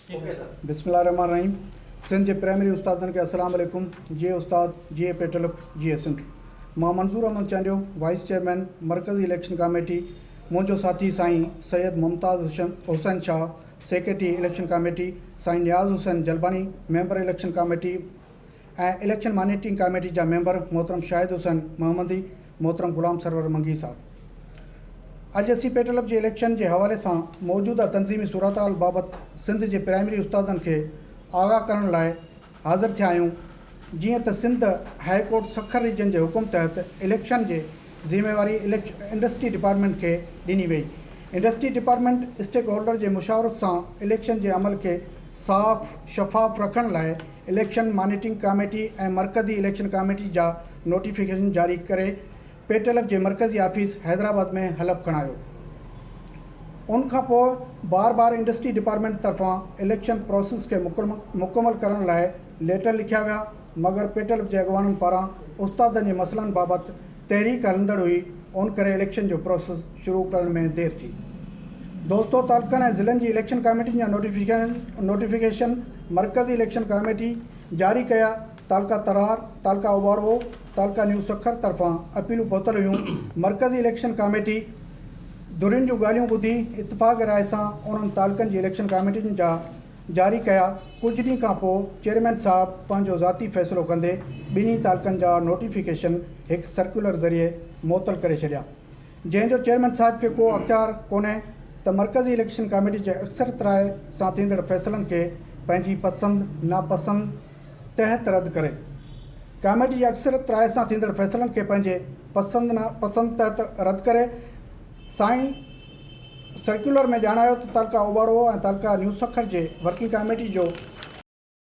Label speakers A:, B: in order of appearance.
A: बिस्मिल्लाहिर्रहमानिर्रहीम। सिंध के प्राइमरी उस्तादन के अस्सलाम वालेकुम। जी उस्ताद जी पेटलफ जी सिंध मां मंसूर अहमद चांडियो वाइस चेयरमैन मरकज़ी इलेक्शन कमेटी। मुझो साथी Sain Syed Mumtaz Hussain Shah secretary election committee, Sain Niaz Hussain Jalbani member election committee election monitoring committee जा मेंबर मोहतरम शाहिद हुसैन मोहम्मदी, मोहतरम गुलाम सरवर मंगी साहब। अज असी पेटलफ के इलेक्शन के हवाले से मौजूदा तंजीमी सूरत हाल बाबत सिंध के प्राइमरी उस्तादन के आगाह करण लाइ हाज़िर थिया आहियूं। जीअं त Sindh high court Sukkur region के हुकुम तहत इलेक्शन के ज़िम्मेवारी इंडस्ट्री डिपार्टमेंट के ॾिनी वई। इंडस्ट्री डिपार्टमेंट स्टेक होल्डर के मुशावरत से इलेक्शन के अमल के साफ़ शफ़ाफ रखण लाइ इलेक्शन मॉनिटरिंग कमेटी और मरकज़ी इलेक्शन कमेटी जा नोटिफिकेशन जारी करे पेटलफ के मरकज़ी ऑफिस हैदराबाद में हलफ खणायो। उन खां पोइ बार बार इंडस्ट्री डिपार्टमेंट तरफा इलेक्शन प्रोसेस के मुकम्मल करण लाइ लेटर लिखिया विया, मगर पेटलफ के अगवाननि पारां उस्तादनि जे मसइलनि बाबति तहरीक हलंदड़ हुई। उन करे इलेक्शन जो प्रोसेस शुरू करण में देर थी। दोस्तों, तालुकनि ऐं ज़िलनि जी इलेक्शन कमेटी जा नोटिफिकेशन मरकज़ी इलेक्शन कमेटी जारी कया। तालका तरार, तालका उबाड़ो, तालका न्यू सखर तरफा अपीलूं पहुतल हुयूं। मरकज़ी इलेक्शन कमेटी धुरियुनि जूं ॻाल्हियूं ॿुधी इतफ़ाक़ राय सां उन्हनि तालुकनि जी इलेक्शन कमेटियुनि जा जारी कया। कुछ ॾींहं खां पोइ चेयरमैन साहब पंहिंजो ज़ाती फ़ैसिलो कंदे ॿिन्ही तालुकनि जा नोटिफिकेशन हिकु सर्कुलर ज़रिए मुअतल करे छॾिया, जंहिंजो चेयरमैन साहब खे को अख़्तियार कोन्हे त मरकज़ी इलेक्शन कमेटी जे अक्सरत राय सां थींदड़ फ़ैसिलनि खे पंहिंजी पसंदि नापसंदि तहत रद्द करे। कमेटी जी अक्सरत राय सां थींदड़ फ़ैसिलनि खे पंहिंजे पसंदि नापसंदि तहत रद्द करे। साईं सर्कुलर में ॼाणायो त तालका उबाड़ो ऐं तालका न्यू सखर जे वर्किंग कमेटी जो